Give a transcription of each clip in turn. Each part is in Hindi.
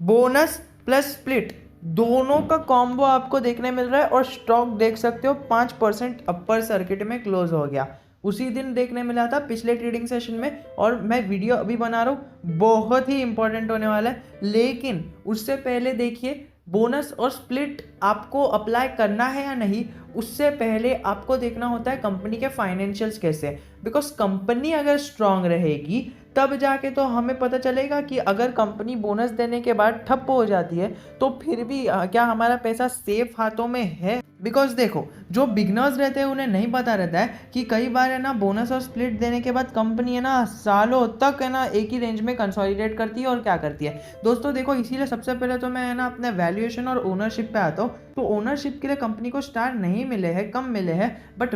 बोनस प्लस स्प्लिट दोनों का कॉम्बो आपको देखने मिल रहा है और स्टॉक देख सकते हो 5% अपर सर्किट में क्लोज हो गया। उसी दिन देखने मिला था पिछले ट्रेडिंग सेशन में, और मैं वीडियो अभी बना रहा हूँ, बहुत ही इंपॉर्टेंट होने वाला है। लेकिन उससे पहले देखिए, बोनस और स्प्लिट आपको अप्लाई करना है या नहीं, उससे पहले आपको देखना होता है कंपनी के फाइनेंशियल्स कैसे। बिकॉज कंपनी अगर स्ट्रांग रहेगी तब जाके तो हमें पता चलेगा कि अगर कंपनी बोनस देने के बाद ठप्प हो जाती है तो फिर भी क्या हमारा पैसा सेफ हाथों में है। बिकॉज देखो, जो बिगनर्स रहते हैं उन्हें नहीं पता रहता है कि कई बार है ना, बोनस और स्प्लिट देने के बाद कंपनी है ना सालों तक है ना एक ही रेंज में कंसोलिडेट करती है और क्या करती है। दोस्तों देखो, इसीलिए सबसे पहले तो मैं है ना अपने वैल्यूएशन और ओनरशिप पे आता हूँ। तो ओनरशिप के लिए कंपनी को स्टार नहीं मिले हैं, कम मिले हैं, बट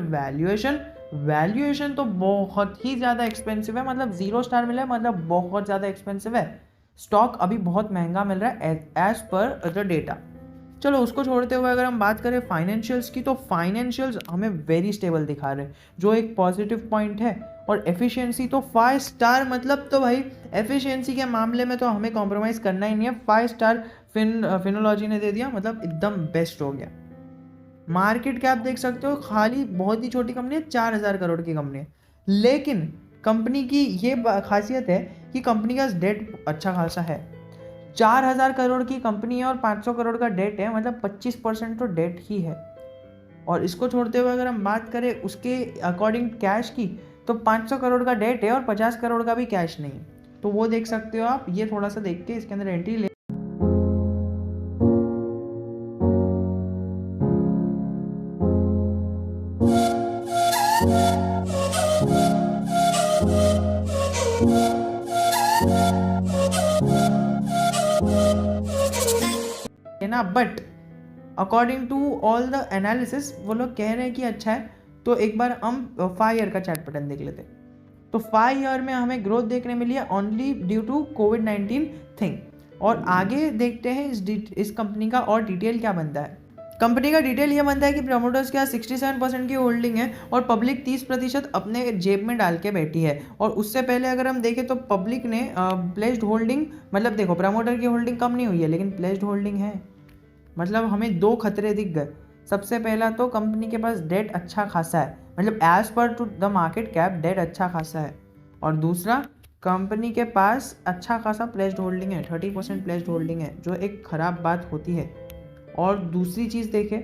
वैल्यूएशन तो बहुत ही ज़्यादा एक्सपेंसिव है। मतलब 0 स्टार मिला है, मतलब बहुत ज़्यादा एक्सपेंसिव है। स्टॉक अभी बहुत महंगा मिल रहा है एज पर द डेटा। चलो उसको छोड़ते हुए अगर हम बात करें फाइनेंशियल्स की, तो फाइनेंशियल्स हमें वेरी स्टेबल दिखा रहे हैं, जो एक पॉजिटिव पॉइंट है। और एफिशिएंसी तो 5 स्टार, मतलब तो भाई एफिशिएंसी के मामले में तो हमें कॉम्प्रोमाइज़ करना ही नहीं है। 5 स्टार फिनोलॉजी ने दे दिया, मतलब एकदम बेस्ट हो गया। मार्केट कैप देख सकते हो, खाली बहुत ही छोटी कंपनी है, 4,000 करोड़ की कंपनी है। लेकिन कंपनी की ये खासियत है कि कंपनी का डेट अच्छा खासा है। 4,000 करोड़ की कंपनी है और 500 करोड़ का डेट है, मतलब 25% तो डेट ही है। और इसको छोड़ते हुए अगर हम बात करें उसके अकॉर्डिंग कैश की, तो 500 करोड़ का डेट है और 50 करोड़ का भी कैश नहीं। तो वो देख सकते हो आप, ये थोड़ा सा देख के इसके अंदर एंट्री ले। है ना, but according to all the analysis वो लोग कह रहे हैं कि अच्छा है। तो एक बार हम 5 ईयर का चार्ट पैटर्न देख लेते हैं। तो 5 ईयर में हमें ग्रोथ देखने मिली है ओनली ड्यू टू कोविड-19 थिंग। और आगे देखते हैं इस कंपनी का और डिटेल क्या बनता है। कंपनी का डिटेल ये बनता है कि प्रमोटर्स के यहाँ 67% की होल्डिंग है और पब्लिक 30% अपने जेब में डाल के बैठी है। और उससे पहले अगर हम देखें तो पब्लिक ने प्लेज्ड होल्डिंग, मतलब देखो प्रमोटर की होल्डिंग कम नहीं हुई है लेकिन प्लेज्ड होल्डिंग है। मतलब हमें 2 खतरे दिख गए। सबसे पहला तो कंपनी के पास डेट अच्छा खासा है, मतलब as per to the market cap date अच्छा खासा है। और दूसरा, कंपनी के पास अच्छा खासा प्लेज्ड होल्डिंग है, 30% प्लेज्ड होल्डिंग है, जो एक ख़राब बात होती है। और दूसरी चीज़ देखें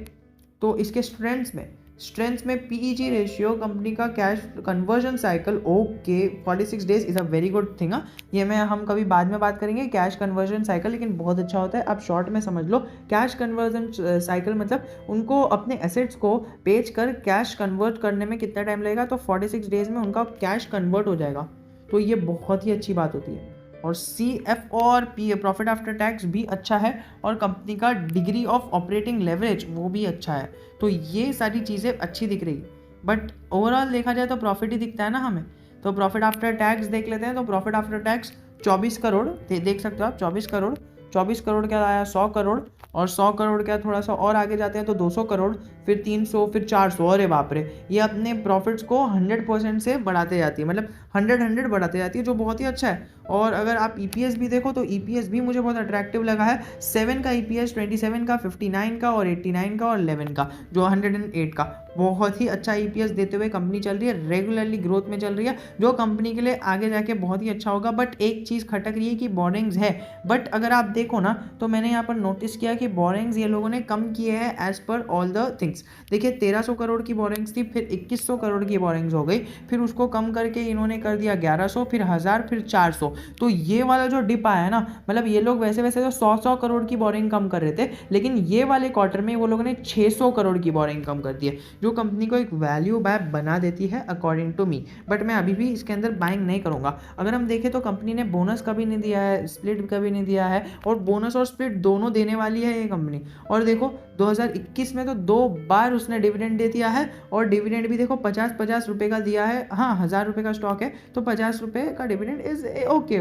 तो इसके स्ट्रेंथ्स में पीईजी रेशियो, कंपनी का cash conversion cycle, okay 46 days is a very good thing. ये हम कभी बाद में बात करेंगे कैश कन्वर्जन साइकिल, लेकिन बहुत अच्छा होता है। आप शॉर्ट में समझ लो, कैश कन्वर्जन साइकिल मतलब उनको अपने एसेट्स को बेच कर कैश कन्वर्ट करने में कितना टाइम लगेगा, तो 46 डेज में उनका कैश कन्वर्ट हो जाएगा। तो ये बहुत ही अच्छी बात होती है। और CF और प्रॉफिट आफ्टर टैक्स भी अच्छा है और कंपनी का डिग्री ऑफ ऑपरेटिंग लेवरेज वो भी अच्छा है। तो ये सारी चीज़ें अच्छी दिख रही, बट ओवरऑल देखा जाए तो प्रॉफिट ही दिखता है ना हमें। तो प्रॉफिट आफ्टर टैक्स देख लेते हैं। तो प्रॉफिट आफ्टर टैक्स 24 करोड़ देख सकते हो आप, 24 करोड़ क्या आया, 100 करोड़, और 100 करोड़ क्या थोड़ा सा और आगे जाते हैं तो 200 करोड़, फिर 300, फिर 400। अरे बाप रे, ये अपने प्रॉफिट्स को 100% से बढ़ाते जाती है, मतलब 100 बढ़ाते जाती है, जो बहुत ही अच्छा है। और अगर आप EPS भी देखो तो EPS भी मुझे बहुत अट्रैक्टिव लगा है। 7 का EPS, 27 का, 59 का और 89 का और 11 का, जो 108 का, बहुत ही अच्छा EPS देते हुए कंपनी चल रही है, रेगुलरली ग्रोथ में चल रही है, जो कंपनी के लिए आगे जाके बहुत ही अच्छा होगा। बट एक चीज़ खटक रही है कि बोरिंग्स है। बट अगर आप देखो ना तो मैंने यहाँ पर नोटिस किया कि बोरिंग्स ये लोगों ने कम किए हैं as per all the things. देखिए 1300 करोड़ की बोरिंग्स थी, फिर 2100 करोड़ की बोरिंग्स हो गई, फिर उसको कम करके इन्होंने कर दिया 1100, फिर 1000, फिर 400। तो ये वाला जो डिप आया है ना, मतलब ये लोग वैसे तो 100 करोड़ की बोरिंग कम कर रहे थे, लेकिन ये वाले क्वार्टर में वो लोगों ने 600 करोड़ की बोरिंग कम कर दी है, जो कंपनी को एक वैल्यू बैक बना देती है अकॉर्डिंग टू मी। बट मैं अभी भी इसके अंदर बाइंग नहीं करूँगा। अगर हम देखें तो कंपनी ने बोनस कभी नहीं दिया है, स्प्लिट कभी नहीं दिया है, और बोनस और स्प्लिट दोनों देने वाली है ये कंपनी। और देखो 2021 में तो 2 बार उसने डिविडेंड दे दिया है, और डिविडेंड भी देखो 50 रुपये का दिया है। हाँ, 1000 रुपये का स्टॉक है तो 50 रुपये का डिविडेंड इज ओके।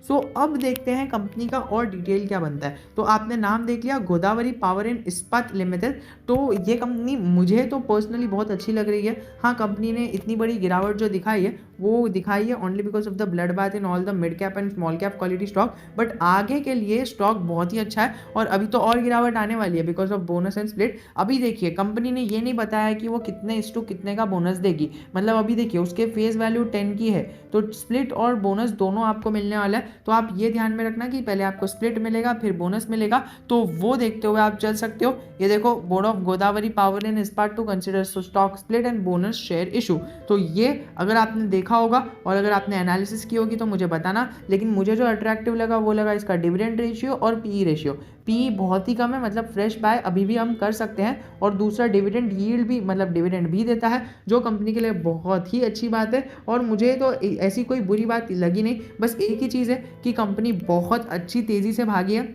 सो अब देखते हैं कंपनी का और डिटेल क्या बनता है। तो आपने नाम देख लिया, गोदावरी पावर एंड इस्पात लिमिटेड। तो ये कंपनी मुझे तो पर्सनली बहुत अच्छी लग रही है। हाँ, कंपनी ने इतनी बड़ी गिरावट जो दिखाई है वो दिखाई है only because of the blood bath in all the mid cap and small cap quality stock, but आगे के लिए स्टॉक बहुत ही अच्छा है और अभी तो और गिरावट आने वाली है because of bonus and split. अभी देखिए कंपनी ने ये नहीं बताया कि वो कितने इस टू कितने का बोनस देगी, मतलब अभी देखिए उसके फेस वैल्यू 10 की है, तो स्प्लिट और बोनस दोनों आपको मिलने वाला है। तो आप ये ध्यान में रखना कि पहले आपको स्प्लिट मिलेगा फिर बोनस मिलेगा, तो वो देखते हुए आप चल सकते हो। ये देखो, board of Godavari power in Ispat to consider stock split and bonus share issue. तो ये अगर आपने देखा होगा और अगर आपने एनालिसिस की होगी तो मुझे बताना, लेकिन मुझे जो अट्रैक्टिव लगा वो लगा इसका डिविडेंड रेशियो और पीई रेशियो। पी बहुत ही कम है, मतलब फ्रेश बाय अभी भी हम कर सकते हैं, और दूसरा डिविडेंड यील्ड भी, मतलब डिविडेंड भी देता है, जो कंपनी के लिए बहुत ही अच्छी बात है। और मुझे तो ऐसी कोई बुरी बात लगी नहीं, बस एक ही चीज़ है कि कंपनी बहुत अच्छी तेज़ी से भागी है,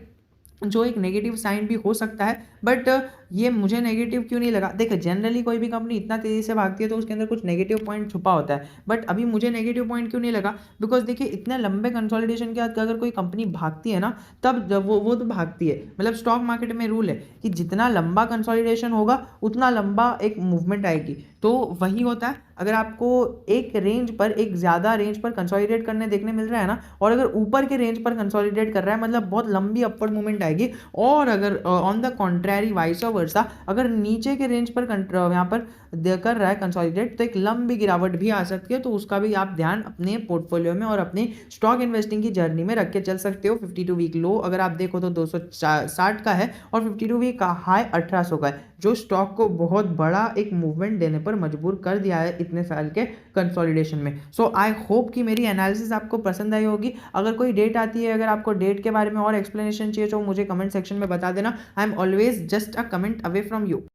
जो एक नेगेटिव साइन भी हो सकता है, बट ये मुझे नेगेटिव क्यों नहीं लगा। देखो जनरली कोई भी कंपनी इतना तेज़ी से भागती है तो उसके अंदर कुछ नेगेटिव पॉइंट छुपा होता है, बट अभी मुझे नेगेटिव पॉइंट क्यों नहीं लगा, बिकॉज देखिए इतने लंबे कंसोलिडेशन के बाद अगर कोई कंपनी भागती है ना, तब जब वो तो भागती है, मतलब स्टॉक मार्केट में रूल है कि जितना लंबा कंसोलिडेशन होगा उतना लंबा एक मूवमेंट आएगी। तो वही होता है, अगर आपको एक रेंज पर, एक ज़्यादा रेंज पर कंसोलिडेट करने देखने मिल रहा है ना, और अगर ऊपर के रेंज पर कंसोलिडेट कर रहा है मतलब बहुत लंबी अपवर्ड मूवमेंट आएगी, और अगर ऑन द कॉन्ट्रैरी वाइस वर्सा अगर नीचे के रेंज पर यहाँ पर कर रहा है कंसोलिडेट, तो एक लंबी गिरावट भी आ सकती है। तो उसका भी आप ध्यान अपने पोर्टफोलियो में और अपने स्टॉक इन्वेस्टिंग की जर्नी में रख के चल सकते हो। 52 वीक लो अगर आप देखो तो 260 का है और 52 वीक का हाई 1800 का है, जो स्टॉक को बहुत बड़ा एक मूवमेंट देने पर मजबूर कर दिया है इतने साल के कंसोलिडेशन में। सो आई होप कि मेरी एनालिसिस आपको पसंद आई होगी। अगर कोई डेट आती है, अगर आपको डेट के बारे में और एक्सप्लेनेशन चाहिए तो मुझे कमेंट सेक्शन में बता देना। I am always just a comment away from you.